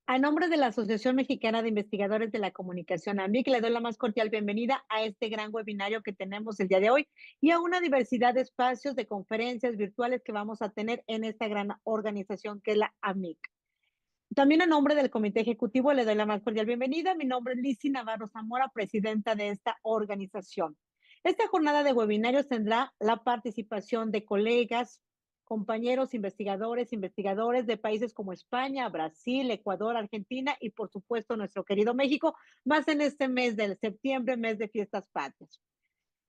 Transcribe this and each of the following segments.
A nombre de la Asociación Mexicana de Investigadores de la Comunicación, AMIC, le doy la más cordial bienvenida a este gran webinario que tenemos el día de hoy y a una diversidad de espacios de conferencias virtuales que vamos a tener en esta gran organización que es la AMIC. También a nombre del Comité Ejecutivo le doy la más cordial bienvenida. Mi nombre es Lizy Navarro Zamora, presidenta de esta organización. Esta jornada de webinarios tendrá la participación de colegas, compañeros investigadores de países como España, Brasil, Ecuador, Argentina y por supuesto nuestro querido México, más en este mes de septiembre, mes de fiestas patrias.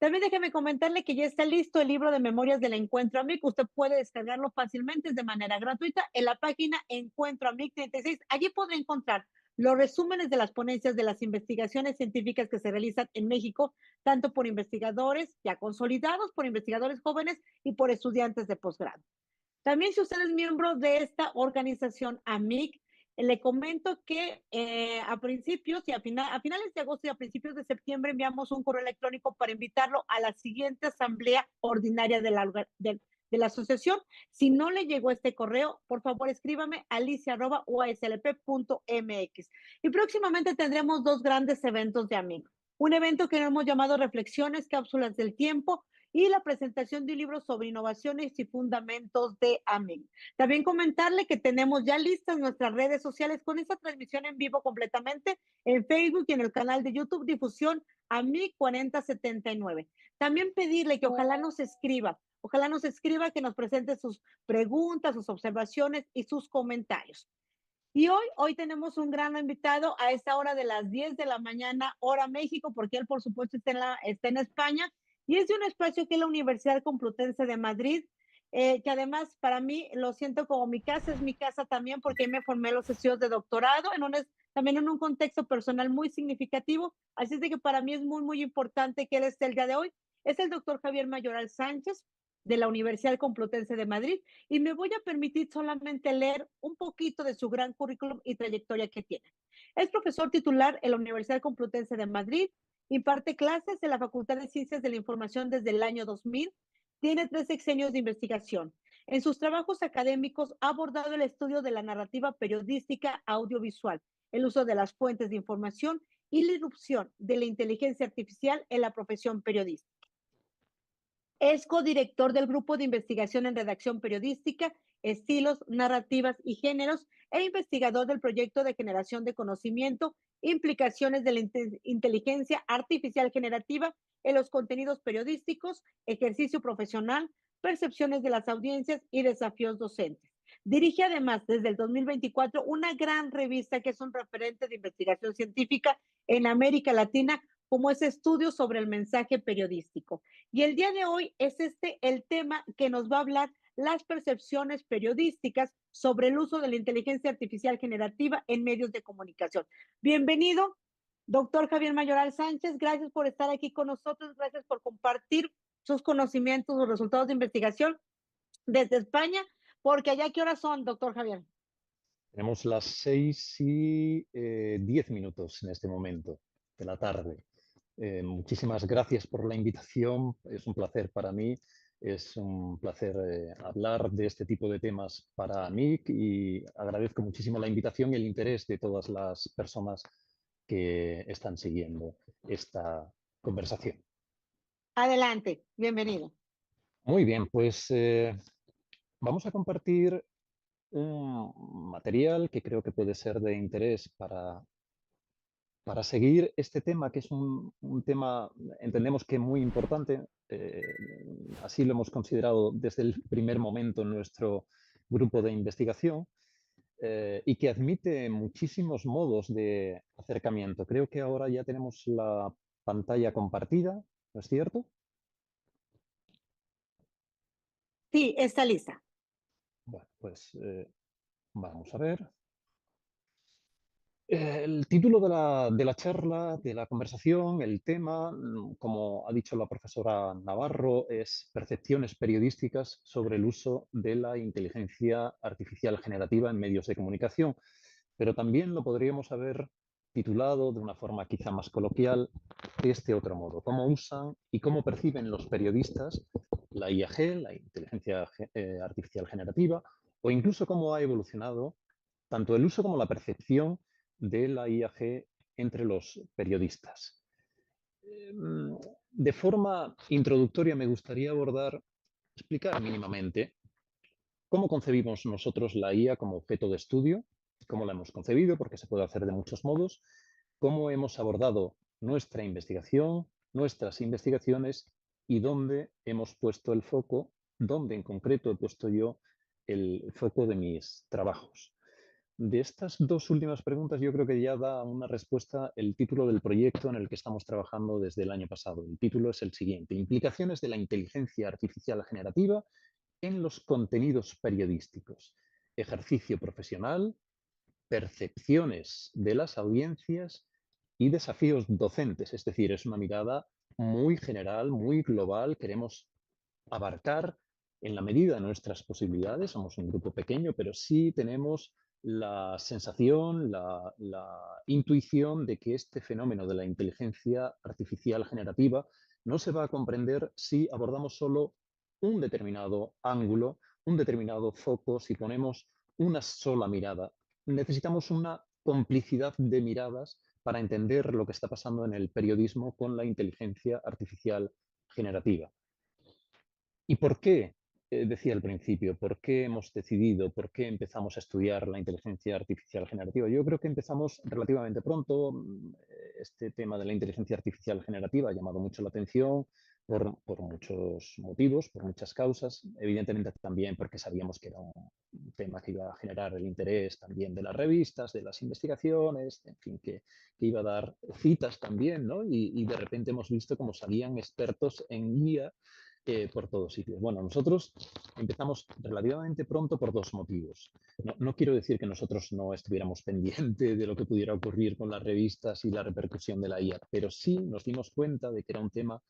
También déjeme comentarle que ya está listo el libro de memorias del Encuentro AMIC. Usted puede descargarlo fácilmente de manera gratuita en la página Encuentro AMIC 36. Allí podrá encontrar los resúmenes de las ponencias de las investigaciones científicas que se realizan en México, tanto por investigadores ya consolidados, por investigadores jóvenes y por estudiantes de posgrado. También si usted es miembro de esta organización AMIC, le comento que a principios y a finales de agosto y a principios de septiembre enviamos un correo electrónico para invitarlo a la siguiente asamblea ordinaria de la asociación. Si no le llegó este correo, por favor escríbame a licia@uaslp.mx. Y próximamente tendremos dos grandes eventos de AMIC. Un evento que hemos llamado Reflexiones, Cápsulas del Tiempo, y la presentación de un libro sobre innovaciones y fundamentos de AMIC. También comentarle que tenemos ya listas nuestras redes sociales con esta transmisión en vivo completamente en Facebook y en el canal de YouTube Difusión AMIC 4079. También pedirle que ojalá nos escriba, que nos presente sus preguntas, sus observaciones y sus comentarios. Y hoy tenemos un gran invitado a esta hora de las 10 de la mañana, hora México, porque él, por supuesto, está en España, y es de un espacio que es la Universidad Complutense de Madrid, que además para mí lo siento como mi casa, es mi casa también, porque ahí me formé los estudios de doctorado, también en un contexto personal muy significativo, así es de que para mí es muy, muy importante que él esté el día de hoy. Es el doctor Javier Mayoral Sánchez, de la Universidad Complutense de Madrid, y me voy a permitir solamente leer un poquito de su gran currículum y trayectoria que tiene. Es profesor titular en la Universidad Complutense de Madrid, imparte clases en la Facultad de Ciencias de la Información desde el año 2000, tiene 3 sexenios de investigación. En sus trabajos académicos ha abordado el estudio de la narrativa periodística audiovisual, el uso de las fuentes de información y la irrupción de la inteligencia artificial en la profesión periodística. Es codirector del Grupo de Investigación en Redacción Periodística, Estilos, Narrativas y Géneros e investigador del proyecto de generación de conocimiento, implicaciones de la inteligencia artificial generativa en los contenidos periodísticos, ejercicio profesional, percepciones de las audiencias y desafíos docentes. Dirige además desde el 2024 una gran revista que es un referente de investigación científica en América Latina, como es Estudios sobre el Mensaje Periodístico. Y el día de hoy es el tema que nos va a hablar las percepciones periodísticas sobre el uso de la inteligencia artificial generativa en medios de comunicación. Bienvenido, doctor Javier Mayoral Sánchez. Gracias por estar aquí con nosotros. Gracias por compartir sus conocimientos, sus resultados de investigación desde España, porque allá, ¿qué horas son, doctor Javier? Tenemos las 6:10 en este momento de la tarde. Muchísimas gracias por la invitación. Es un placer para mí. Es un placer hablar de este tipo de temas para mí y agradezco muchísimo la invitación y el interés de todas las personas que están siguiendo esta conversación. Adelante, bienvenido. Muy bien, pues vamos a compartir un material que creo que puede ser de interés para seguir este tema, que es un tema, entendemos que muy importante, así lo hemos considerado desde el primer momento en nuestro grupo de investigación, y que admite muchísimos modos de acercamiento. Creo que ahora ya tenemos la pantalla compartida, ¿no es cierto? Sí, está lista. Bueno, pues vamos a ver. El título de la charla, de la conversación, el tema, como ha dicho la profesora Navarro, es Percepciones periodísticas sobre el uso de la inteligencia artificial generativa en medios de comunicación. Pero también lo podríamos haber titulado de una forma quizá más coloquial de este otro modo: cómo usan y cómo perciben los periodistas la IAG, la inteligencia artificial generativa, o incluso cómo ha evolucionado tanto el uso como la percepción de la IAG entre los periodistas. De forma introductoria me gustaría explicar mínimamente cómo concebimos nosotros la IA como objeto de estudio, cómo la hemos concebido, porque se puede hacer de muchos modos, cómo hemos abordado nuestra investigación, nuestras investigaciones y dónde hemos puesto el foco, dónde en concreto he puesto yo el foco de mis trabajos. De estas dos últimas preguntas yo creo que ya da una respuesta el título del proyecto en el que estamos trabajando desde el año pasado. El título es el siguiente: Implicaciones de la inteligencia artificial generativa en los contenidos periodísticos. Ejercicio profesional, percepciones de las audiencias y desafíos docentes. Es decir, es una mirada muy general, muy global. Queremos abarcar en la medida de nuestras posibilidades. Somos un grupo pequeño, pero sí tenemos la sensación, la intuición de que este fenómeno de la inteligencia artificial generativa no se va a comprender si abordamos solo un determinado ángulo, un determinado foco, si ponemos una sola mirada. Necesitamos una complicidad de miradas para entender lo que está pasando en el periodismo con la inteligencia artificial generativa. ¿Y por qué? Decía al principio, ¿por qué hemos decidido, por qué empezamos a estudiar la inteligencia artificial generativa? Yo creo que empezamos relativamente pronto. Este tema de la inteligencia artificial generativa ha llamado mucho la atención por muchos motivos, por muchas causas. Evidentemente también porque sabíamos que era un tema que iba a generar el interés también de las revistas, de las investigaciones, en fin, que iba a dar citas también, ¿no? Y de repente hemos visto cómo salían expertos en guía por todos sitios. Bueno, nosotros empezamos relativamente pronto por dos motivos. No quiero decir que nosotros no estuviéramos pendientes de lo que pudiera ocurrir con las revistas y la repercusión de la IA, pero sí nos dimos cuenta de que era un tema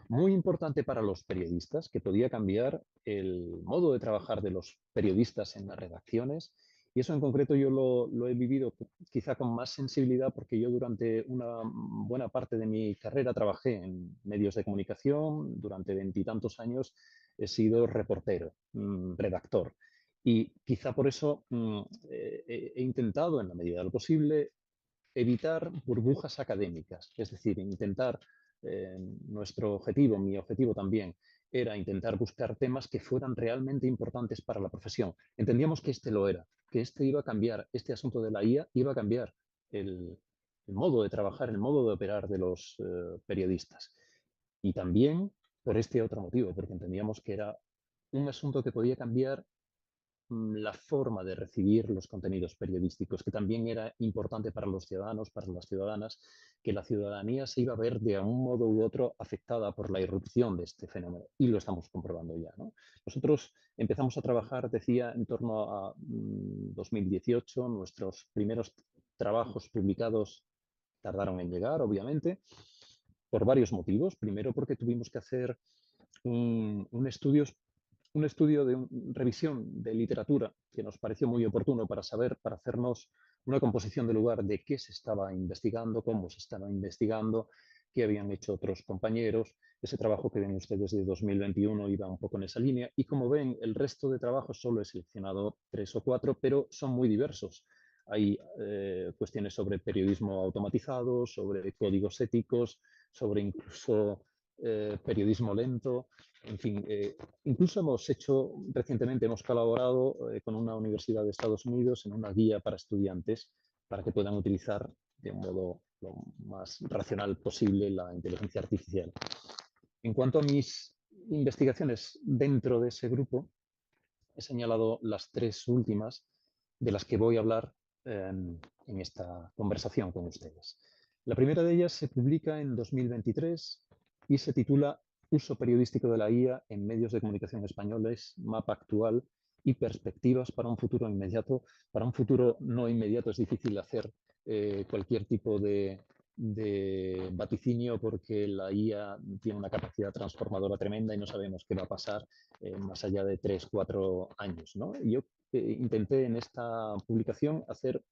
muy importante para los periodistas, que podía cambiar el modo de trabajar de los periodistas en las redacciones. Y eso en concreto yo lo he vivido quizá con más sensibilidad porque yo durante una buena parte de mi carrera trabajé en medios de comunicación, durante veintitantos años he sido reportero, redactor. Y quizá por eso he intentado, en la medida de lo posible, evitar burbujas académicas, es decir, intentar, nuestro objetivo, mi objetivo también, era intentar buscar temas que fueran realmente importantes para la profesión. Entendíamos que este lo era, que este iba a cambiar, este asunto de la IA iba a cambiar el, el modo de trabajar, el modo de operar de los periodistas. Y también por este otro motivo, porque entendíamos que era un asunto que podía cambiar la forma de recibir los contenidos periodísticos, que también era importante para los ciudadanos, para las ciudadanas, que la ciudadanía se iba a ver de un modo u otro afectada por la irrupción de este fenómeno. Y lo estamos comprobando ya, ¿no? Nosotros empezamos a trabajar, decía, en torno a 2018. Nuestros primeros trabajos publicados tardaron en llegar, obviamente, por varios motivos. Primero, porque tuvimos que hacer un estudio de revisión de literatura que nos pareció muy oportuno para saber, para hacernos una composición de lugar de qué se estaba investigando, cómo se estaba investigando, qué habían hecho otros compañeros. Ese trabajo que ven ustedes de 2021 iba un poco en esa línea y como ven, el resto de trabajos solo he seleccionado tres o cuatro, pero son muy diversos. Hay cuestiones sobre periodismo automatizado, sobre códigos éticos, sobre incluso periodismo lento, en fin, incluso recientemente hemos colaborado con una universidad de Estados Unidos en una guía para estudiantes para que puedan utilizar de un modo lo más racional posible la inteligencia artificial. En cuanto a mis investigaciones dentro de ese grupo, he señalado las tres últimas de las que voy a hablar en esta conversación con ustedes. La primera de ellas se publica en 2023 y se titula Uso periodístico de la IA en medios de comunicación españoles, mapa actual y perspectivas para un futuro inmediato. Para un futuro no inmediato es difícil hacer cualquier tipo de vaticinio porque la IA tiene una capacidad transformadora tremenda y no sabemos qué va a pasar más allá de 3, 4 años, ¿no? Yo intenté en esta publicación hacer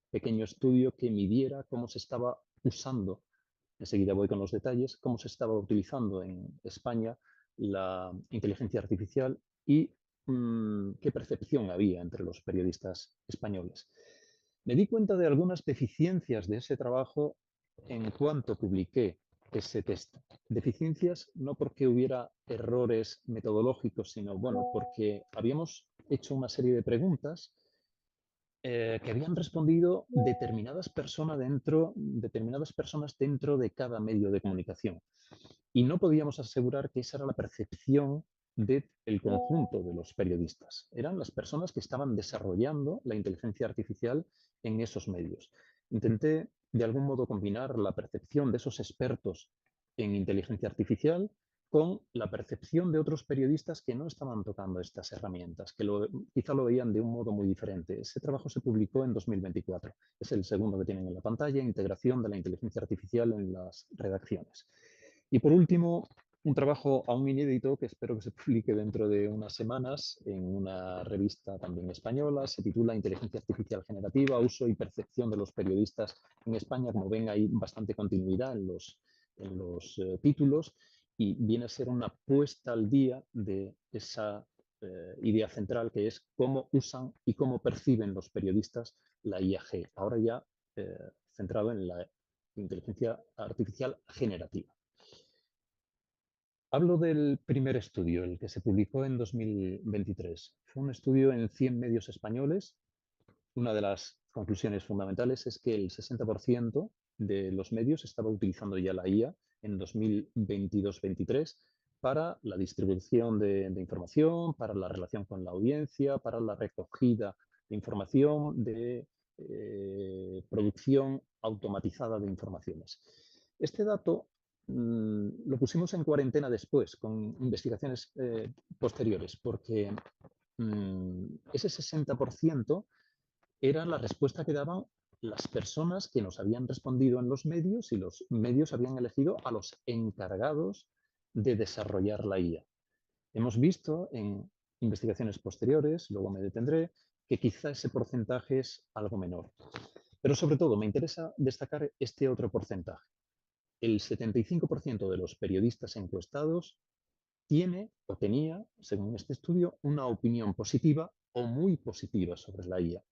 pequeño estudio que midiera cómo se estaba usando, enseguida voy con los detalles, cómo se estaba utilizando en España la inteligencia artificial y qué percepción había entre los periodistas españoles. Me di cuenta de algunas deficiencias de ese trabajo en cuanto publiqué ese texto. Deficiencias no porque hubiera errores metodológicos, sino bueno, porque habíamos hecho una serie de preguntas que habían respondido determinadas personas dentro de cada medio de comunicación. Y no podíamos asegurar que esa era la percepción del conjunto de los periodistas. Eran las personas que estaban desarrollando la inteligencia artificial en esos medios. Intenté, de algún modo, combinar la percepción de esos expertos en inteligencia artificial con la percepción de otros periodistas que no estaban tocando estas herramientas, que quizá lo veían de un modo muy diferente. Ese trabajo se publicó en 2024. Es el segundo que tienen en la pantalla, integración de la inteligencia artificial en las redacciones. Y por último, un trabajo aún inédito que espero que se publique dentro de unas semanas en una revista también española. Se titula Inteligencia Artificial Generativa, uso y percepción de los periodistas en España. Como ven, hay bastante continuidad en los títulos y viene a ser una puesta al día de esa idea central que es cómo usan y cómo perciben los periodistas la IAG. Ahora ya centrado en la inteligencia artificial generativa. Hablo del primer estudio, el que se publicó en 2023. Fue un estudio en 100 medios españoles. Una de las conclusiones fundamentales es que el 60% de los medios estaba utilizando ya la IA en 2022-23 para la distribución de información, para la relación con la audiencia, para la recogida de información, de producción automatizada de informaciones. Este dato lo pusimos en cuarentena después, con investigaciones posteriores, porque ese 60% era la respuesta que daban las personas que nos habían respondido en los medios y los medios habían elegido a los encargados de desarrollar la IA. Hemos visto en investigaciones posteriores, luego me detendré, que quizá ese porcentaje es algo menor. Pero sobre todo me interesa destacar este otro porcentaje. El 75% de los periodistas encuestados tiene o tenía, según este estudio, una opinión positiva o muy positiva sobre la IA.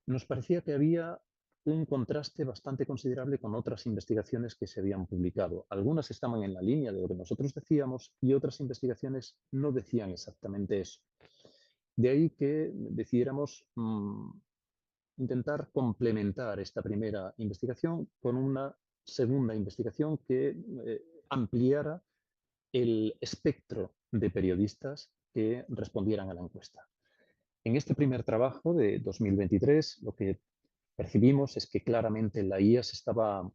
Nos parecía que había un contraste bastante considerable con otras investigaciones que se habían publicado. Algunas estaban en la línea de lo que nosotros decíamos y otras investigaciones no decían exactamente eso. De ahí que decidiéramos intentar complementar esta primera investigación con una segunda investigación que ampliara el espectro de periodistas que respondieran a la encuesta. En este primer trabajo de 2023, lo que percibimos es que claramente la IA se estaba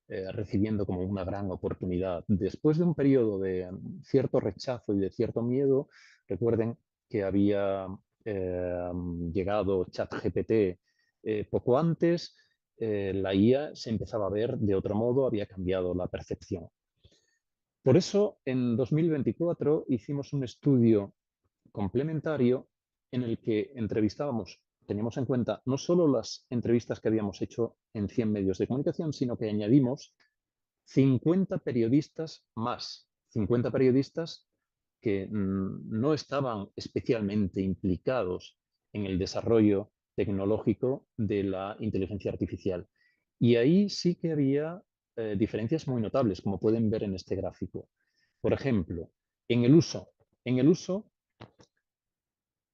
recibiendo como una gran oportunidad. Después de un periodo de cierto rechazo y de cierto miedo, recuerden que había eh, llegado ChatGPT poco antes, la IA se empezaba a ver de otro modo, había cambiado la percepción. Por eso, en 2024 hicimos un estudio complementario en el que entrevistábamos, teníamos en cuenta no solo las entrevistas que habíamos hecho en 100 medios de comunicación, sino que añadimos 50 periodistas más, 50 periodistas que no estaban especialmente implicados en el desarrollo tecnológico de la inteligencia artificial. Y ahí sí que había diferencias muy notables, como pueden ver en este gráfico. Por ejemplo, en el uso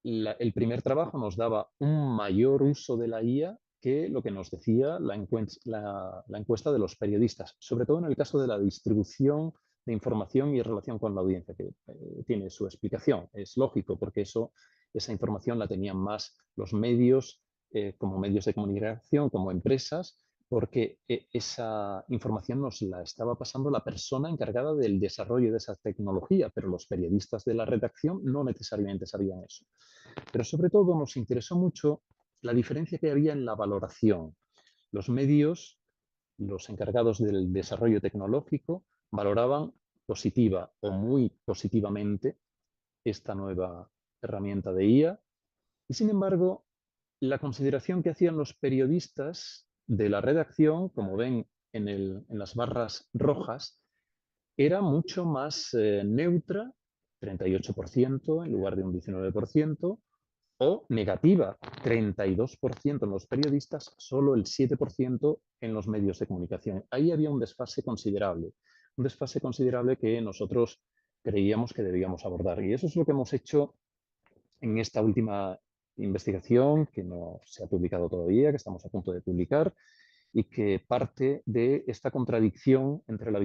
el primer trabajo nos daba un mayor uso de la IA que lo que nos decía la encuesta de los periodistas, sobre todo en el caso de la distribución de información y relación con la audiencia, que tiene su explicación. Es lógico, porque esa información la tenían más los medios, como medios de comunicación, como empresas, porque esa información nos la estaba pasando la persona encargada del desarrollo de esa tecnología, pero los periodistas de la redacción no necesariamente sabían eso. Pero sobre todo nos interesó mucho la diferencia que había en la valoración. Los medios, los encargados del desarrollo tecnológico, valoraban positiva o muy positivamente esta nueva herramienta de IA. Y sin embargo, la consideración que hacían los periodistas de la redacción, como ven en las barras rojas, era mucho más neutra, 38% en lugar de un 19%, o negativa, 32% en los periodistas, solo el 7% en los medios de comunicación. Ahí había un desfase considerable que nosotros creíamos que debíamos abordar. Y eso es lo que hemos hecho en esta última investigación, que no se ha publicado todavía, que estamos a punto de publicar, y que parte de esta contradicción entre las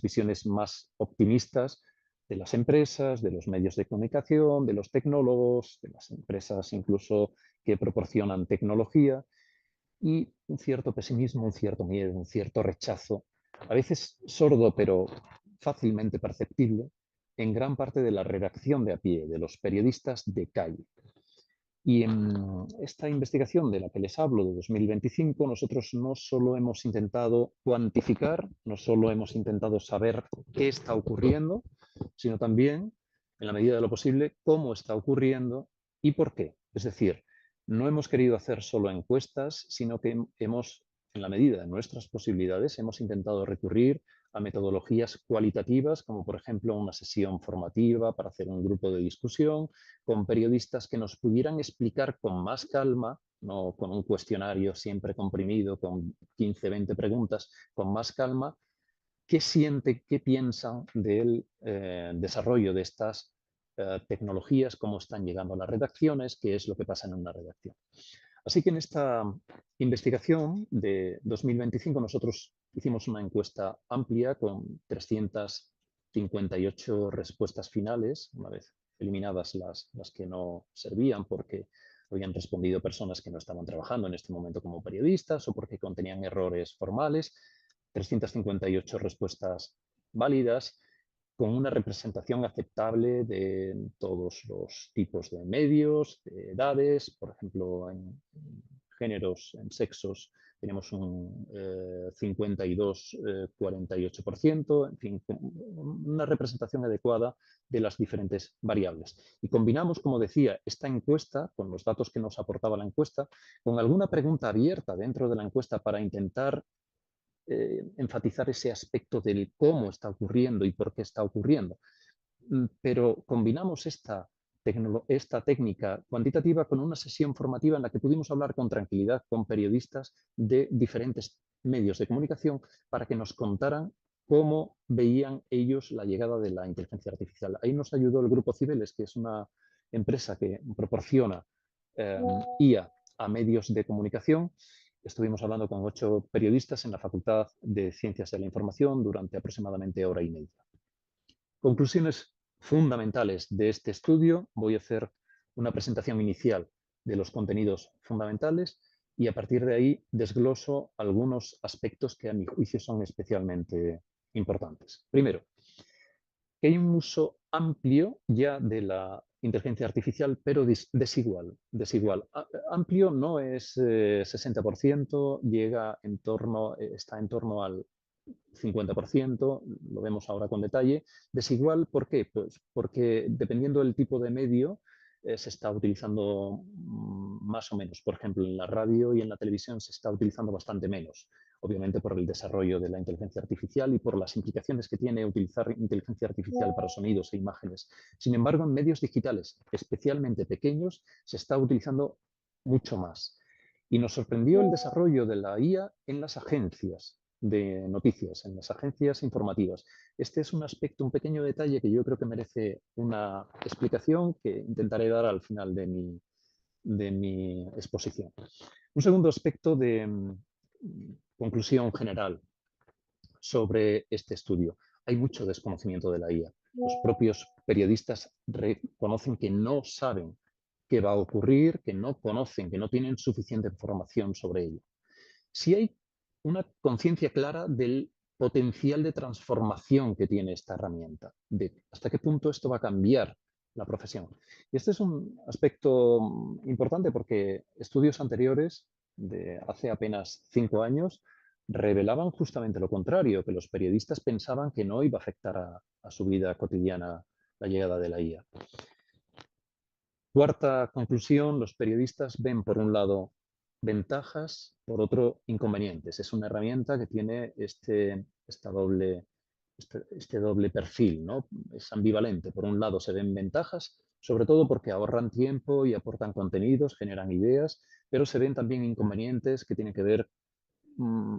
visiones más optimistas de las empresas, de los medios de comunicación, de los tecnólogos, de las empresas incluso que proporcionan tecnología, y un cierto pesimismo, un cierto miedo, un cierto rechazo, a veces sordo pero fácilmente perceptible, en gran parte de la redacción de a pie, de los periodistas de calle. Y en esta investigación de la que les hablo de 2025, nosotros no solo hemos intentado cuantificar, no solo hemos intentado saber qué está ocurriendo, sino también, en la medida de lo posible, cómo está ocurriendo y por qué. Es decir, no hemos querido hacer solo encuestas, sino que hemos, en la medida de nuestras posibilidades, hemos intentado recurrir a metodologías cualitativas, como por ejemplo una sesión formativa para hacer un grupo de discusión, con periodistas que nos pudieran explicar con más calma, no con un cuestionario siempre comprimido, con 15, 20 preguntas, con más calma, qué siente, qué piensan del desarrollo de estas tecnologías, cómo están llegando a las redacciones, qué es lo que pasa en una redacción. Así que en esta investigación de 2025 nosotros hicimos una encuesta amplia con 358 respuestas finales, una vez eliminadas las que no servían porque habían respondido personas que no estaban trabajando en este momento como periodistas o porque contenían errores formales. 358 respuestas válidas con una representación aceptable de todos los tipos de medios, de edades, por ejemplo, en géneros, en sexos, tenemos un 52-48%, en fin, una representación adecuada de las diferentes variables. Y combinamos, como decía, esta encuesta, con los datos que nos aportaba la encuesta, con alguna pregunta abierta dentro de la encuesta para intentar enfatizar ese aspecto del cómo está ocurriendo y por qué está ocurriendo. Pero combinamos esta técnica cuantitativa con una sesión formativa en la que pudimos hablar con tranquilidad con periodistas de diferentes medios de comunicación para que nos contaran cómo veían ellos la llegada de la inteligencia artificial. Ahí nos ayudó el Grupo Cibeles, que es una empresa que proporciona IA a medios de comunicación. Estuvimos hablando con 8 periodistas en la Facultad de Ciencias de la Información durante aproximadamente hora y media. Conclusiones fundamentales de este estudio. Voy a hacer una presentación inicial de los contenidos fundamentales y a partir de ahí desgloso algunos aspectos que a mi juicio son especialmente importantes. Primero, que hay un uso amplio ya de la inteligencia artificial, pero desigual. Amplio no es 60%, está en torno al 50%, lo vemos ahora con detalle. Desigual, ¿por qué? Pues porque dependiendo del tipo de medio, se está utilizando más o menos. Por ejemplo, en la radio y en la televisión se está utilizando bastante menos, obviamente por el desarrollo de la inteligencia artificial y por las implicaciones que tiene utilizar inteligencia artificial para sonidos e imágenes. Sin embargo, en medios digitales, especialmente pequeños, se está utilizando mucho más. Y nos sorprendió el desarrollo de la IA en las agencias de noticias, en las agencias informativas. Este es un aspecto, un pequeño detalle que yo creo que merece una explicación que intentaré dar al final de mi exposición. Un segundo aspecto de conclusión general sobre este estudio. Hay mucho desconocimiento de la IA. Los propios periodistas reconocen que no saben qué va a ocurrir, que no conocen, que no tienen suficiente información sobre ello. Si hay una conciencia clara del potencial de transformación que tiene esta herramienta, de hasta qué punto esto va a cambiar la profesión. Y este es un aspecto importante porque estudios anteriores, de hace apenas 5 años, revelaban justamente lo contrario, que los periodistas pensaban que no iba a afectar a su vida cotidiana la llegada de la IA. Cuarta conclusión, los periodistas ven por un lado ventajas, por otro inconvenientes. Es una herramienta que tiene este doble perfil, ¿no? Es ambivalente. Por un lado se ven ventajas, sobre todo porque ahorran tiempo y aportan contenidos, generan ideas, pero se ven también inconvenientes que tienen que ver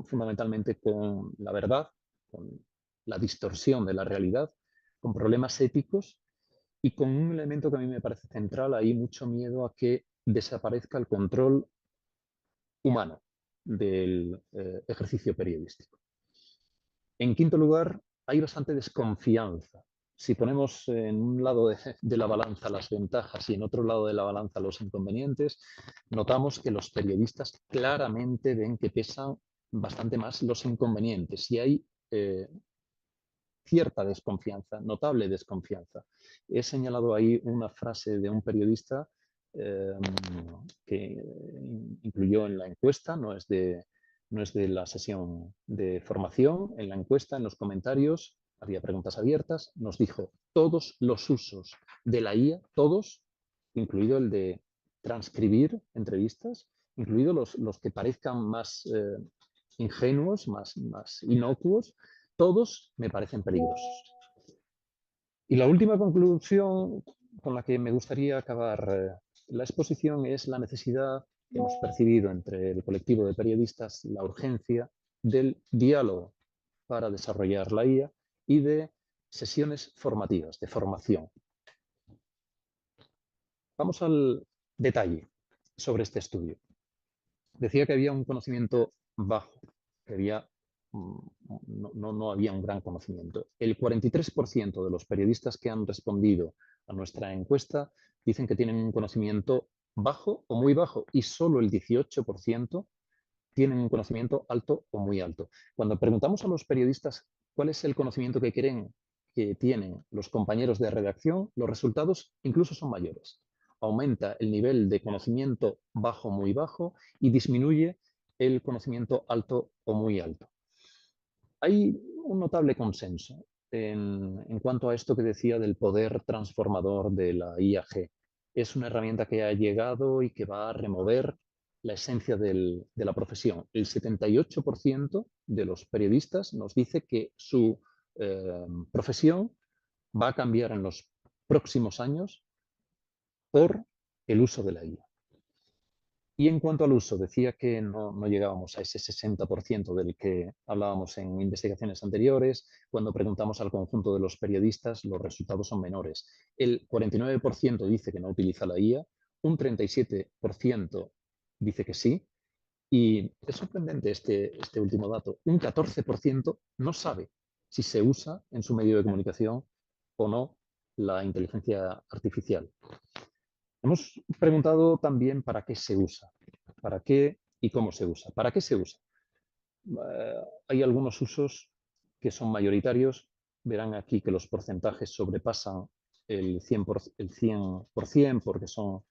fundamentalmente con la verdad, con la distorsión de la realidad, con problemas éticos y con un elemento que a mí me parece central, hay mucho miedo a que desaparezca el control humano del ejercicio periodístico. En quinto lugar, hay bastante desconfianza. Si ponemos en un lado de la balanza las ventajas y en otro lado de la balanza los inconvenientes, notamos que los periodistas claramente ven que pesan bastante más los inconvenientes y hay cierta desconfianza, notable desconfianza. He señalado ahí una frase de un periodista que incluyó en la encuesta, no es de la sesión de formación, en la encuesta, en los comentarios, había preguntas abiertas, nos dijo todos los usos de la IA, todos, incluido el de transcribir entrevistas, incluido los que parezcan más ingenuos, más inocuos, todos me parecen peligrosos. Y la última conclusión con la que me gustaría acabar la exposición es la necesidad que hemos percibido entre el colectivo de periodistas, la urgencia del diálogo para desarrollar la IA y de sesiones formativas, de formación. Vamos al detalle sobre este estudio. Decía que había un conocimiento bajo, que no había un gran conocimiento. El 43% de los periodistas que han respondido a nuestra encuesta dicen que tienen un conocimiento bajo o muy bajo y solo el 18% tienen un conocimiento alto o muy alto. Cuando preguntamos a los periodistas cuál es el conocimiento que creen que tienen los compañeros de redacción, los resultados incluso son mayores. Aumenta el nivel de conocimiento bajo, muy bajo y disminuye el conocimiento alto o muy alto. Hay un notable consenso en cuanto a esto que decía del poder transformador de la IAG. Es una herramienta que ha llegado y que va a remover la esencia de la profesión. El 78% de los periodistas nos dice que su profesión va a cambiar en los próximos años por el uso de la IA. Y en cuanto al uso, decía que no llegábamos a ese 60% del que hablábamos en investigaciones anteriores. Cuando preguntamos al conjunto de los periodistas, los resultados son menores. El 49% dice que no utiliza la IA, un 37% dice que sí, y es sorprendente este último dato. Un 14% no sabe si se usa en su medio de comunicación o no la inteligencia artificial. Hemos preguntado también para qué se usa, para qué y cómo se usa. ¿Para qué se usa? Hay algunos usos que son mayoritarios. Verán aquí que los porcentajes sobrepasan el 100%, porque son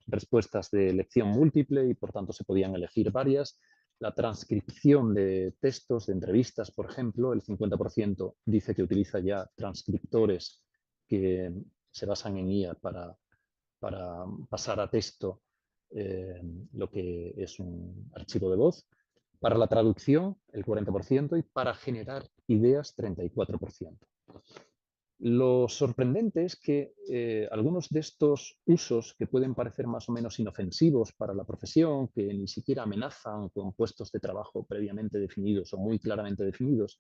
respuestas de elección múltiple y por tanto se podían elegir varias. La transcripción de textos, de entrevistas, por ejemplo, el 50% dice que utiliza ya transcriptores que se basan en IA para pasar a texto lo que es un archivo de voz. Para la traducción, el 40%, y para generar ideas, 34%. Lo sorprendente es que algunos de estos usos que pueden parecer más o menos inofensivos para la profesión, que ni siquiera amenazan con puestos de trabajo previamente definidos o muy claramente definidos,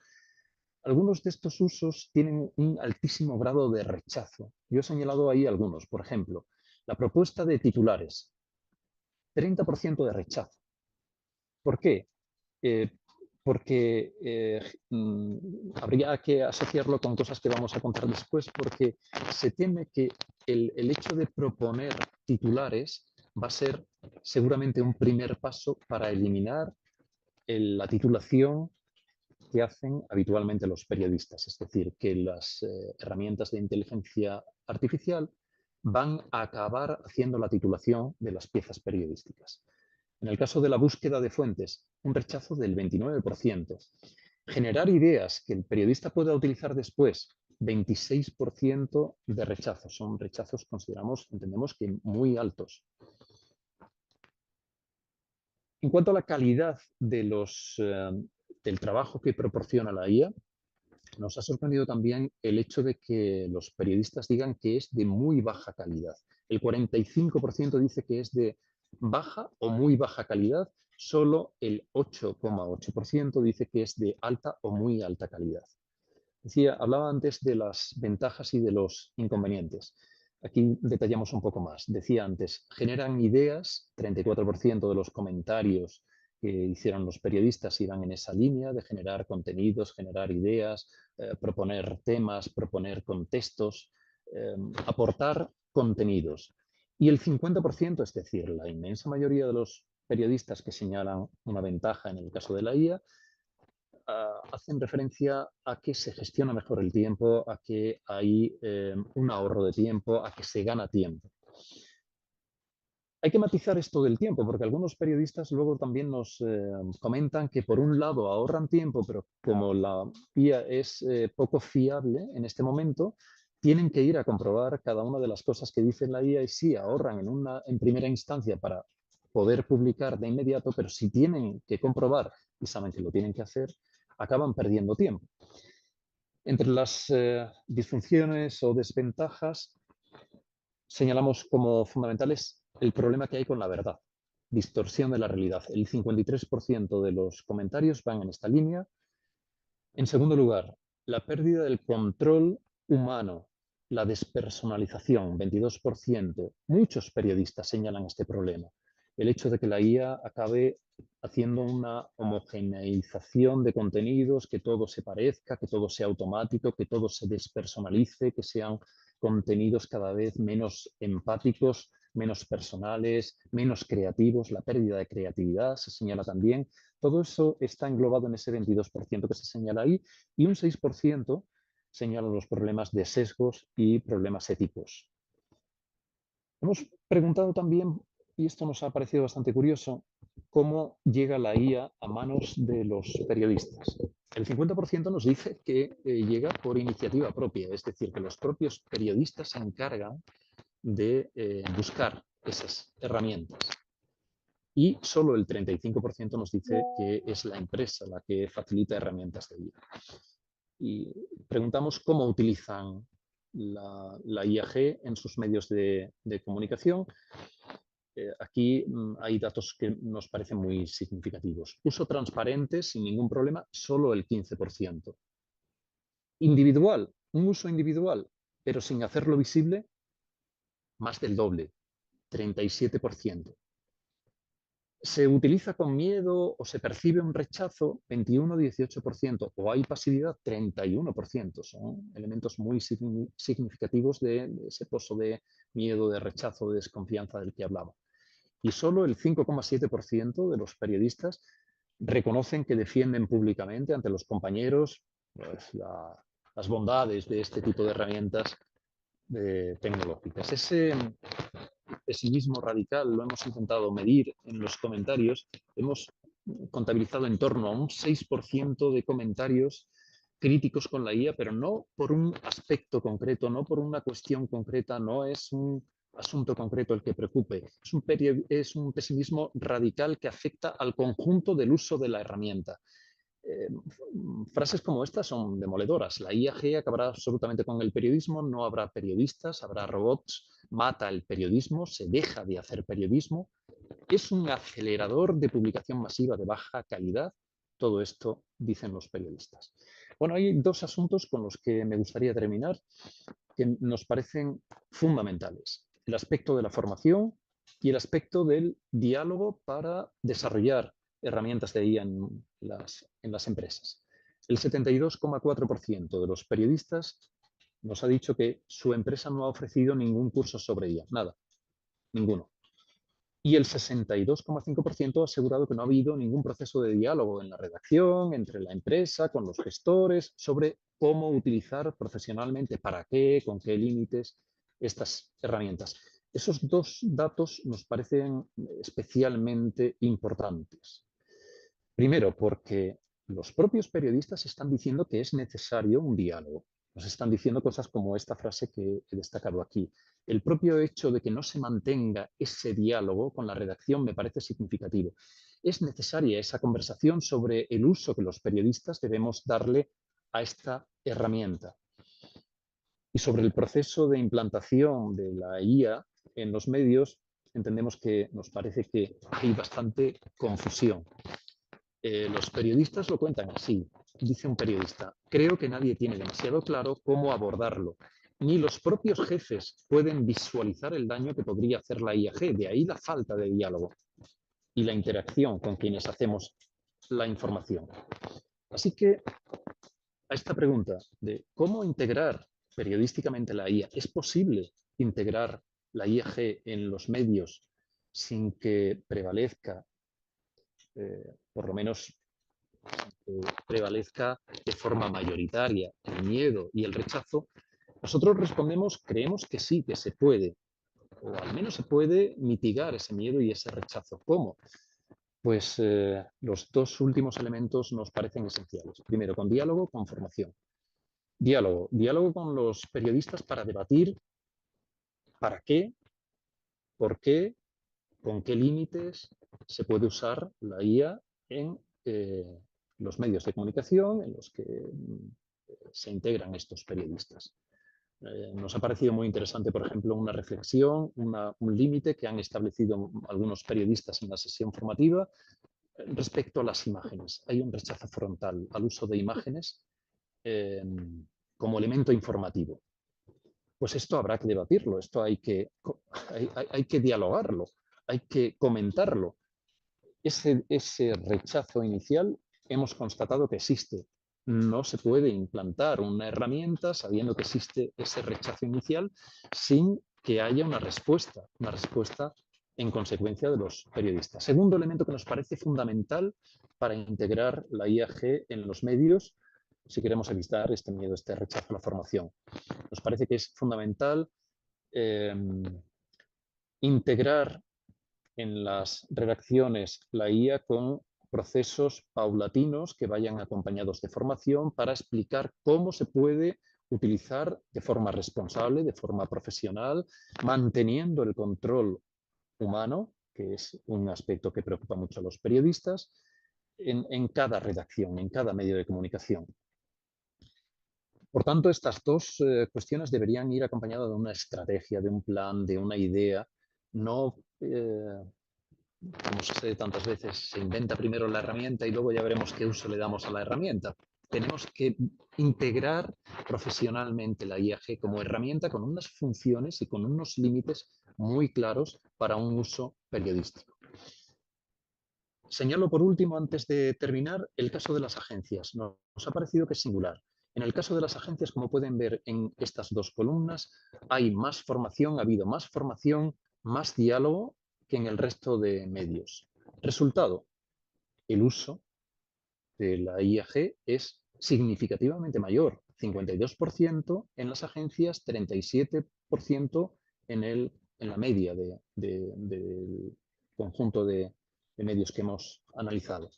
algunos de estos usos tienen un altísimo grado de rechazo. Yo he señalado ahí algunos. Por ejemplo, la propuesta de titulares, 30% de rechazo. ¿Por qué? Eh, porque habría que asociarlo con cosas que vamos a contar después, porque se teme que el hecho de proponer titulares va a ser seguramente un primer paso para eliminar la titulación que hacen habitualmente los periodistas, es decir, que las herramientas de inteligencia artificial van a acabar haciendo la titulación de las piezas periodísticas. En el caso de la búsqueda de fuentes, un rechazo del 29%. Generar ideas que el periodista pueda utilizar después, 26% de rechazo. Son rechazos, entendemos que muy altos. En cuanto a la calidad del trabajo que proporciona la IA, nos ha sorprendido también el hecho de que los periodistas digan que es de muy baja calidad. El 45% dice que es de baja o muy baja calidad, solo el 8,8% dice que es de alta o muy alta calidad. Hablaba antes de las ventajas y de los inconvenientes. Aquí detallamos un poco más. Decía antes, generan ideas, 34% de los comentarios que hicieron los periodistas iban en esa línea de generar contenidos, generar ideas, proponer temas, proponer contextos, aportar contenidos. Y el 50%, es decir, la inmensa mayoría de los periodistas que señalan una ventaja en el caso de la IA, hacen referencia a que se gestiona mejor el tiempo, a que hay un ahorro de tiempo, a que se gana tiempo. Hay que matizar esto del tiempo, porque algunos periodistas luego también nos comentan que por un lado ahorran tiempo, pero como la IA es poco fiable en este momento, tienen que ir a comprobar cada una de las cosas que dice la IA y sí ahorran en primera instancia para poder publicar de inmediato, pero si tienen que comprobar y saben que lo tienen que hacer, acaban perdiendo tiempo. Entre las disfunciones o desventajas, señalamos como fundamentales el problema que hay con la verdad. distorsión de la realidad. El 53% de los comentarios van en esta línea. En segundo lugar, la pérdida del control humano, la despersonalización, 22%. Muchos periodistas señalan este problema. El hecho de que la IA acabe haciendo una homogeneización de contenidos, que todo se parezca, que todo sea automático, que todo se despersonalice, que sean contenidos cada vez menos empáticos, menos personales, menos creativos, la pérdida de creatividad se señala también. Todo eso está englobado en ese 22% que se señala ahí, y un 6% señala los problemas de sesgos y problemas éticos. Hemos preguntado también, y esto nos ha parecido bastante curioso, cómo llega la IA a manos de los periodistas. El 50% nos dice que llega por iniciativa propia, es decir, que los propios periodistas se encargan de buscar esas herramientas. Y solo el 35% nos dice que es la empresa la que facilita herramientas de IA. Y preguntamos cómo utilizan la IAG en sus medios de comunicación. Aquí hay datos que nos parecen muy significativos. Uso transparente, sin ningún problema, solo el 15%. Individual, un uso individual, pero sin hacerlo visible, más del doble, 37%. ¿Se utiliza con miedo o se percibe un rechazo? 21-18%. ¿O hay pasividad? 31%. Son elementos muy significativos de ese pozo de miedo, de rechazo, de desconfianza del que hablaba. Y solo el 5,7% de los periodistas reconocen que defienden públicamente ante los compañeros pues, las bondades de este tipo de herramientas tecnológicas. Ese pesimismo radical lo hemos intentado medir en los comentarios. Hemos contabilizado en torno a un 6% de comentarios críticos con la IA, pero no por un aspecto concreto, no por una cuestión concreta, no es un asunto concreto el que preocupe. Es un pesimismo radical que afecta al conjunto del uso de la herramienta. Frases como estas son demoledoras. La IAG acabará absolutamente con el periodismo, no habrá periodistas, habrá robots, mata el periodismo, se deja de hacer periodismo. Es un acelerador de publicación masiva de baja calidad. Todo esto dicen los periodistas. Bueno, hay dos asuntos con los que me gustaría terminar que nos parecen fundamentales. El aspecto de la formación y el aspecto del diálogo para desarrollar herramientas de IA en las empresas. El 72,4% de los periodistas nos ha dicho que su empresa no ha ofrecido ningún curso sobre IA, nada, ninguno. Y el 62,5% ha asegurado que no ha habido ningún proceso de diálogo en la redacción, entre la empresa, con los gestores, sobre cómo utilizar profesionalmente, para qué, con qué límites estas herramientas. Esos dos datos nos parecen especialmente importantes. Primero, porque los propios periodistas están diciendo que es necesario un diálogo. Nos están diciendo cosas como esta frase que he destacado aquí. El propio hecho de que no se mantenga ese diálogo con la redacción me parece significativo. Es necesaria esa conversación sobre el uso que los periodistas debemos darle a esta herramienta. Y sobre el proceso de implantación de la IA en los medios, entendemos que nos parece que hay bastante confusión. Los periodistas lo cuentan así. Dice un periodista: creo que nadie tiene demasiado claro cómo abordarlo. Ni los propios jefes pueden visualizar el daño que podría hacer la IAG. De ahí la falta de diálogo y la interacción con quienes hacemos la información. Así que a esta pregunta de cómo integrar periodísticamente la IA, ¿es posible integrar la IAG en los medios sin que prevalezca por lo menos prevalezca de forma mayoritaria el miedo y el rechazo? Nosotros respondemos, creemos que sí, que se puede, o al menos se puede mitigar ese miedo y ese rechazo. ¿Cómo? Pues los dos últimos elementos nos parecen esenciales. Primero, con diálogo, con formación. Diálogo con los periodistas para debatir para qué, por qué, con qué límites se puede usar la IA en los medios de comunicación en los que se integran estos periodistas. Nos ha parecido muy interesante, por ejemplo, una reflexión, un límite que han establecido algunos periodistas en la sesión formativa respecto a las imágenes. Hay un rechazo frontal al uso de imágenes eh, como elemento informativo. Pues esto habrá que debatirlo, esto hay que dialogarlo, hay que comentarlo. Ese rechazo inicial hemos constatado que existe. No se puede implantar una herramienta sabiendo que existe ese rechazo inicial sin que haya una respuesta en consecuencia de los periodistas. Segundo elemento que nos parece fundamental para integrar la IAG en los medios, si queremos evitar este miedo, este rechazo a la formación. Nos parece que es fundamental eh, integrar en las redacciones la IA con procesos paulatinos que vayan acompañados de formación para explicar cómo se puede utilizar de forma responsable, de forma profesional, manteniendo el control humano, que es un aspecto que preocupa mucho a los periodistas, en cada redacción, en cada medio de comunicación. Por tanto, estas dos cuestiones deberían ir acompañadas de una estrategia, de un plan, de una idea, no como sucede tantas veces, se inventa primero la herramienta y luego ya veremos qué uso le damos a la herramienta. Tenemos que integrar profesionalmente la IAG como herramienta con unas funciones y con unos límites muy claros para un uso periodístico. Señalo por último, antes de terminar, el caso de las agencias. Nos ha parecido que es singular. En el caso de las agencias, como pueden ver en estas dos columnas, hay más formación, ha habido más formación, más diálogo que en el resto de medios. Resultado, el uso de la IAG es significativamente mayor, 52% en las agencias, 37% en la media del conjunto de medios que hemos analizado.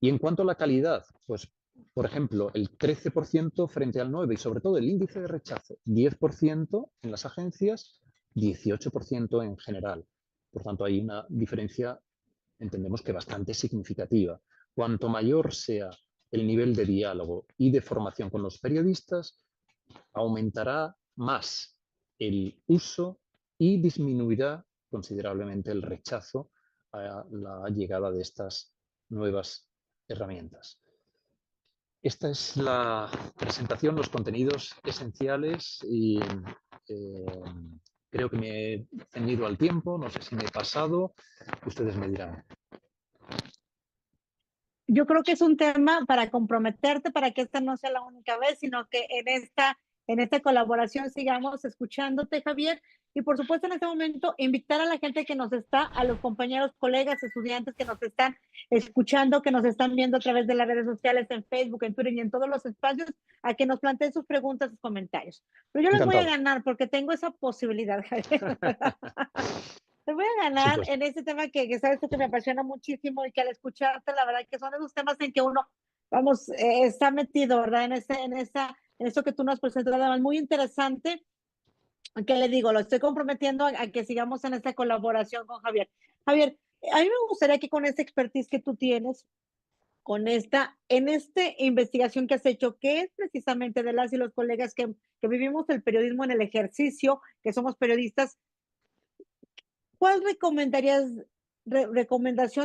Y en cuanto a la calidad, pues, por ejemplo, el 13% frente al 9% y sobre todo el índice de rechazo, 10% en las agencias, 18% en general. Por tanto, hay una diferencia, entendemos que bastante significativa. Cuanto mayor sea el nivel de diálogo y de formación con los periodistas, aumentará más el uso y disminuirá considerablemente el rechazo a la llegada de estas nuevas herramientas. Esta es la presentación, los contenidos esenciales y creo que me he ceñido al tiempo, no sé si me he pasado, ustedes me dirán. Yo creo que es un tema para comprometerte, para que esta no sea la única vez, sino que en esta colaboración sigamos escuchándote, Javier. Y por supuesto, en este momento, invitar a la gente que nos está, a los compañeros, colegas, estudiantes que nos están escuchando, que nos están viendo a través de las redes sociales, en Facebook, en Twitter y en todos los espacios, a que nos planteen sus preguntas, sus comentarios. Pero yo les voy a Encantado. ganar porque tengo esa posibilidad, Javier. Te voy a Por ganar supuesto. en este tema que sabes tú que me apasiona muchísimo y que al escucharte, la verdad que son esos temas en que uno, vamos, está metido, ¿verdad? En eso que tú nos presentas, además, muy interesante, que le digo, lo estoy comprometiendo a que sigamos en esta colaboración con Javier. Javier, a mí me gustaría que con esta expertise que tú tienes, en esta investigación que has hecho, que es precisamente de las y los colegas que vivimos el periodismo en el ejercicio, que somos periodistas, ¿cuál recomendación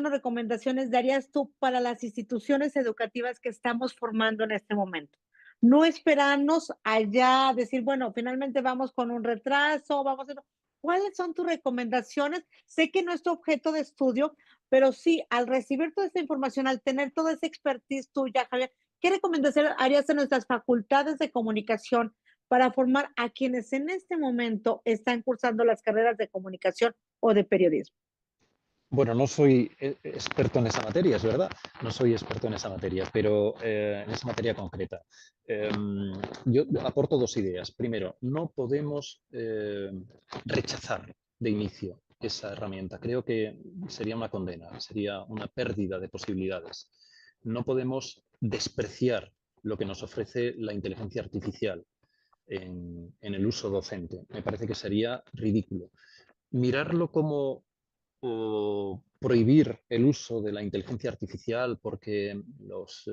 o recomendaciones darías tú para las instituciones educativas que estamos formando en este momento? No esperarnos allá, decir, bueno, finalmente vamos con un retraso, vamos a... ¿Cuáles son tus recomendaciones? Sé que no es tu objeto de estudio, pero sí, al recibir toda esta información, al tener toda esa expertise tuya, Javier, ¿qué recomendación harías en nuestras facultades de comunicación para formar a quienes en este momento están cursando las carreras de comunicación o de periodismo? Bueno, no soy experto en esa materia, es verdad, no soy experto en esa materia, pero en esa materia concreta. Yo aporto dos ideas. Primero, no podemos rechazar de inicio esa herramienta. Creo que sería una condena, sería una pérdida de posibilidades. No podemos despreciar lo que nos ofrece la inteligencia artificial en el uso docente. Me parece que sería ridículo. Mirarlo como o prohibir el uso de la inteligencia artificial porque los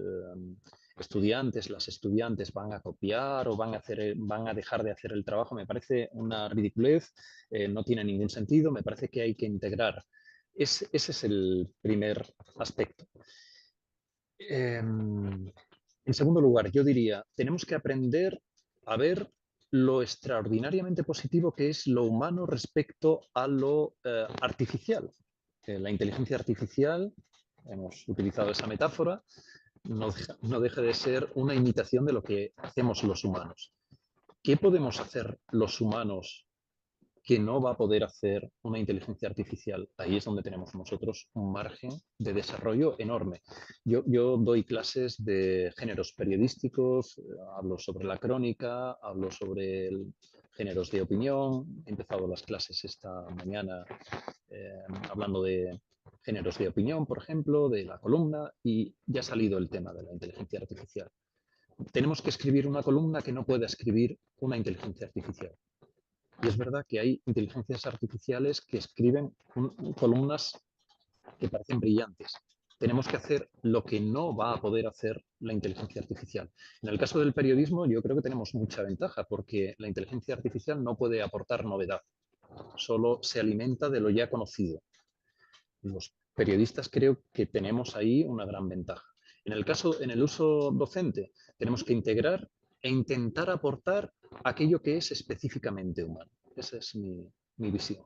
estudiantes, las estudiantes van a copiar o van a dejar de hacer el trabajo, me parece una ridiculez, no tiene ningún sentido, me parece que hay que integrar. Ese es el primer aspecto. En segundo lugar, yo diría, tenemos que aprender a ver lo extraordinariamente positivo que es lo humano respecto a lo artificial. La inteligencia artificial, hemos utilizado esa metáfora, no deja de ser una imitación de lo que hacemos los humanos. ¿Qué podemos hacer los humanos que no va a poder hacer una inteligencia artificial? Ahí es donde tenemos nosotros un margen de desarrollo enorme. Yo doy clases de géneros periodísticos, hablo sobre la crónica, hablo sobre géneros de opinión. He empezado las clases esta mañana hablando de géneros de opinión, por ejemplo, de la columna, y ya ha salido el tema de la inteligencia artificial. Tenemos que escribir una columna que no pueda escribir una inteligencia artificial. Y es verdad que hay inteligencias artificiales que escriben columnas que parecen brillantes. Tenemos que hacer lo que no va a poder hacer la inteligencia artificial. En el caso del periodismo, yo creo que tenemos mucha ventaja porque la inteligencia artificial no puede aportar novedad, solo se alimenta de lo ya conocido. Los periodistas creo que tenemos ahí una gran ventaja. En el uso docente, tenemos que integrar e intentar aportar aquello que es específicamente humano. Esa es mi visión.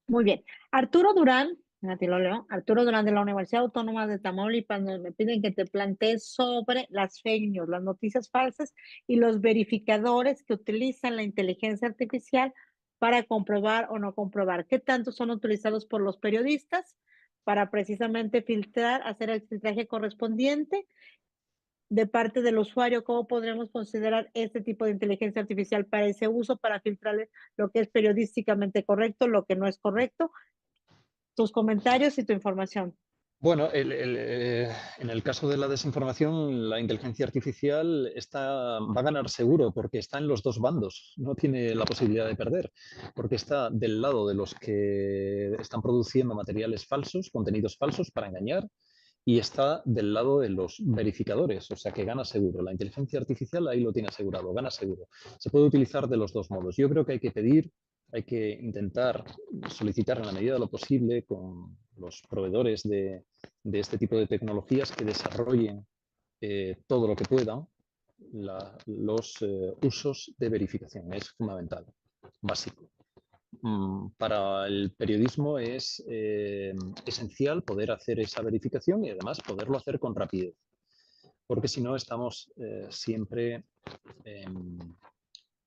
Muy bien. Arturo Durán, a ti lo leo. Arturo Durán de la Universidad Autónoma de Tamaulipas me piden que te plantees sobre las fake news, las noticias falsas y los verificadores que utilizan la inteligencia artificial para comprobar o no comprobar. ¿Qué tanto son utilizados por los periodistas para precisamente filtrar, hacer el filtraje correspondiente de parte del usuario? ¿Cómo podremos considerar este tipo de inteligencia artificial para ese uso, para filtrar lo que es periodísticamente correcto, lo que no es correcto? Tus comentarios y tu información. Bueno, en el caso de la desinformación, la inteligencia artificial va a ganar seguro porque está en los dos bandos, no tiene la posibilidad de perder, porque está del lado de los que están produciendo materiales falsos, contenidos falsos para engañar, y está del lado de los verificadores, o sea que gana seguro. La inteligencia artificial ahí lo tiene asegurado, gana seguro. Se puede utilizar de los dos modos. Yo creo que hay que pedir, hay que intentar solicitar en la medida de lo posible con los proveedores de este tipo de tecnologías que desarrollen todo lo que puedan los usos de verificación. Es fundamental, básico. Para el periodismo es esencial poder hacer esa verificación y además poderlo hacer con rapidez, porque si no estamos siempre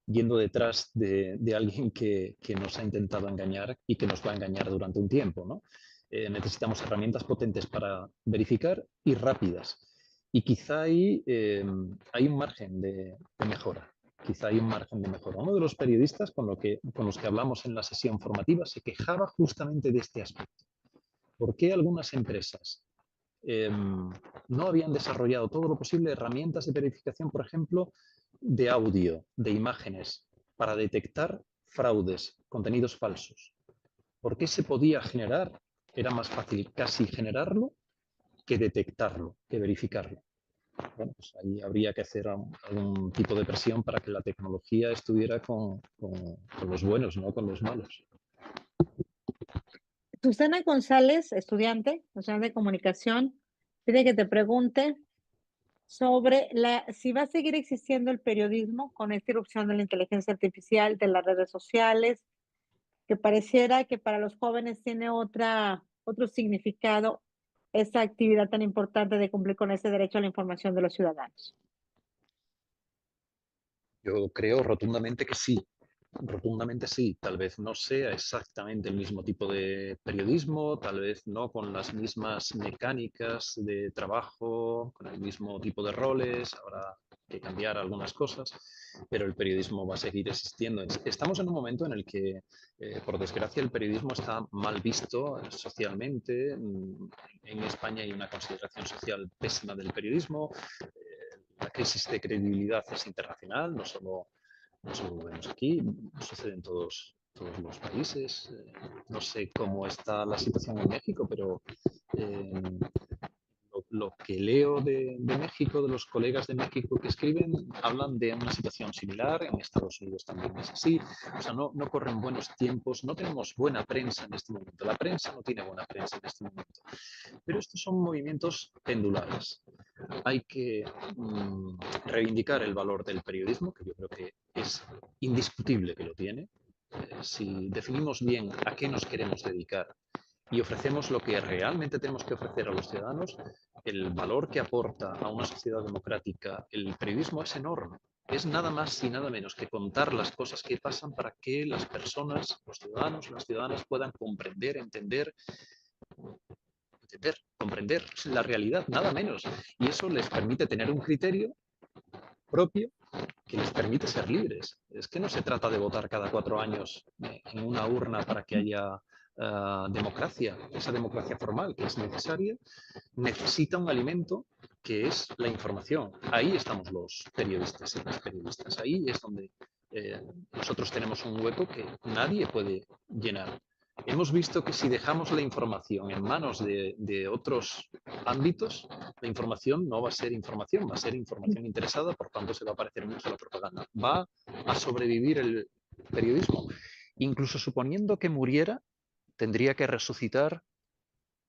yendo detrás de alguien que nos ha intentado engañar y que nos va a engañar durante un tiempo, ¿no? Necesitamos herramientas potentes para verificar y rápidas. Y quizá ahí hay un margen de mejora. Quizá hay un margen de mejora. Uno de los periodistas con los que hablamos en la sesión formativa se quejaba justamente de este aspecto. ¿Por qué algunas empresas no habían desarrollado todo lo posible herramientas de verificación, por ejemplo, de audio, de imágenes, para detectar fraudes, contenidos falsos? ¿Por qué se podía generar? Era más fácil casi generarlo que detectarlo, que verificarlo. Bueno, pues ahí habría que hacer algún tipo de presión para que la tecnología estuviera con los buenos, no con los malos. Susana González, estudiante de comunicación, pide que te pregunte sobre si va a seguir existiendo el periodismo con esta irrupción de la inteligencia artificial, de las redes sociales, que pareciera que para los jóvenes tiene otro significado esta actividad tan importante de cumplir con ese derecho a la información de los ciudadanos. Yo creo rotundamente que sí. Rotundamente sí, tal vez no sea exactamente el mismo tipo de periodismo, tal vez no con las mismas mecánicas de trabajo, con el mismo tipo de roles, habrá que cambiar algunas cosas, pero el periodismo va a seguir existiendo. Estamos en un momento en el que, por desgracia, el periodismo está mal visto socialmente. En España hay una consideración social pésima del periodismo. La crisis de credibilidad es internacional, no solo lo vemos aquí, sucede en todos los países. No sé cómo está la situación en México, pero lo lo que leo de México, de los colegas de México que escriben, hablan de una situación similar. En Estados Unidos también es así. O sea, no corren buenos tiempos, no tenemos buena prensa en este momento. La prensa no tiene buena prensa en este momento. Pero estos son movimientos pendulares. Hay que reivindicar el valor del periodismo, que yo creo que es indiscutible que lo tiene. Si definimos bien a qué nos queremos dedicar y ofrecemos lo que realmente tenemos que ofrecer a los ciudadanos, el valor que aporta a una sociedad democrática el periodismo es enorme. Es nada más y nada menos que contar las cosas que pasan para que las personas, los ciudadanos, las ciudadanas puedan comprender, comprender la realidad, nada menos. Y eso les permite tener un criterio propio que les permite ser libres. Es que no se trata de votar cada 4 años en una urna para que haya democracia. Esa democracia formal que es necesaria necesita un alimento que es la información. Ahí estamos los periodistas y las periodistas. Ahí es donde nosotros tenemos un hueco que nadie puede llenar. Hemos visto que si dejamos la información en manos de otros ámbitos, la información no va a ser información, va a ser información interesada, por tanto se va a parecer mucho a la propaganda. Va a sobrevivir el periodismo. Incluso suponiendo que muriera, tendría que resucitar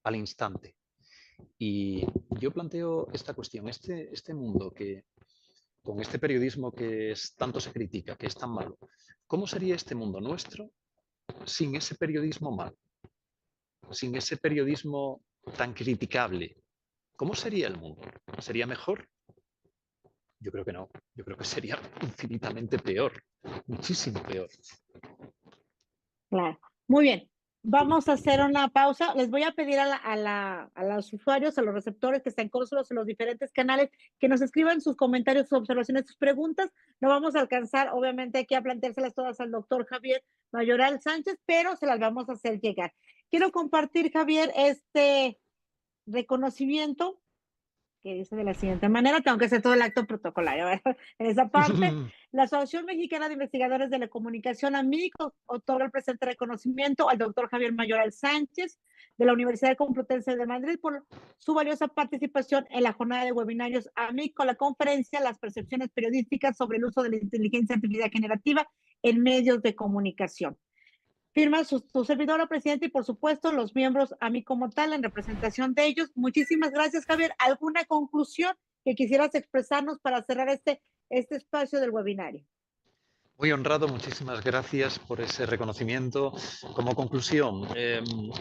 al instante. Y yo planteo esta cuestión, este mundo que con este periodismo que tanto se critica, que es tan malo, ¿cómo sería este mundo nuestro sin ese periodismo malo? Sin ese periodismo tan criticable, ¿cómo sería el mundo? ¿Sería mejor? Yo creo que no. Yo creo que sería infinitamente peor, muchísimo peor. Claro. Muy bien. Vamos a hacer una pausa. Les voy a pedir a los usuarios, a los receptores que están con nosotros en los diferentes canales, que nos escriban sus comentarios, sus observaciones, sus preguntas. No vamos a alcanzar, obviamente, aquí a planteárselas todas al doctor Javier Mayoral Sánchez, pero se las vamos a hacer llegar. Quiero compartir, Javier, este reconocimiento que dice de la siguiente manera, tengo que hacer todo el acto protocolario, ¿verdad? En esa parte, la Asociación Mexicana de Investigadores de la Comunicación, AMIC, otorga el presente reconocimiento al doctor Javier Mayoral Sánchez de la Universidad Complutense de Madrid por su valiosa participación en la jornada de webinarios AMIC con la conferencia Las percepciones periodísticas sobre el uso de la inteligencia artificial generativa en medios de comunicación. Firma su servidora, presidente, y por supuesto los miembros a mí como tal en representación de ellos. Muchísimas gracias, Javier. ¿Alguna conclusión que quisieras expresarnos para cerrar este espacio del webinario? Muy honrado, muchísimas gracias por ese reconocimiento. Como conclusión,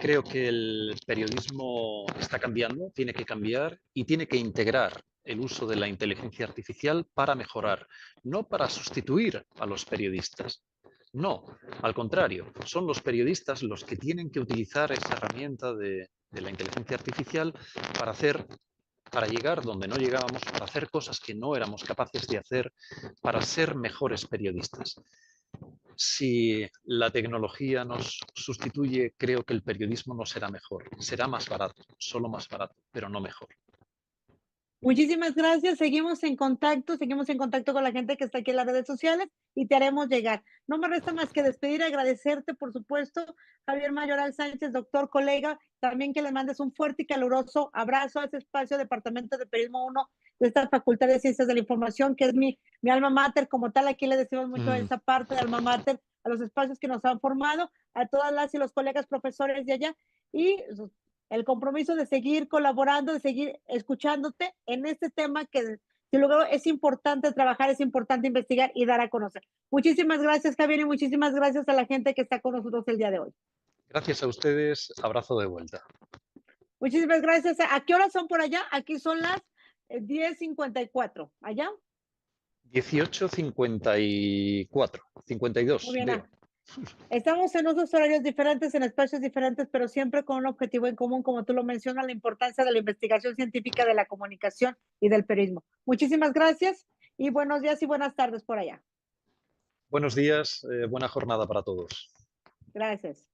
creo que el periodismo está cambiando, tiene que cambiar y tiene que integrar el uso de la inteligencia artificial para mejorar, no para sustituir a los periodistas. No, al contrario, son los periodistas los que tienen que utilizar esa herramienta de la inteligencia artificial para llegar donde no llegábamos, para hacer cosas que no éramos capaces de hacer, para ser mejores periodistas. Si la tecnología nos sustituye, creo que el periodismo no será mejor, será más barato, solo más barato, pero no mejor. Muchísimas gracias. Seguimos en contacto con la gente que está aquí en las redes sociales y te haremos llegar. No me resta más que despedir, agradecerte, por supuesto, Javier Mayoral Sánchez, doctor, colega, también que le mandes un fuerte y caluroso abrazo a ese espacio, Departamento de Periodismo 1 de esta Facultad de Ciencias de la Información, que es mi alma mater como tal. Aquí le decimos mucho a esa parte de alma mater, a los espacios que nos han formado, a todas las y los colegas profesores de allá y el compromiso de seguir colaborando, de seguir escuchándote en este tema que sin lugar es importante trabajar, es importante investigar y dar a conocer. Muchísimas gracias, Javier, y muchísimas gracias a la gente que está con nosotros el día de hoy. Gracias a ustedes, abrazo de vuelta. Muchísimas gracias. ¿A qué horas son por allá? Aquí son las 10:54. ¿Allá? 18:54, 52. Muy bien. Estamos en unos horarios diferentes, en espacios diferentes, pero siempre con un objetivo en común, como tú lo mencionas, la importancia de la investigación científica, de la comunicación y del periodismo. Muchísimas gracias y buenos días y buenas tardes por allá. Buenos días, buena jornada para todos. Gracias.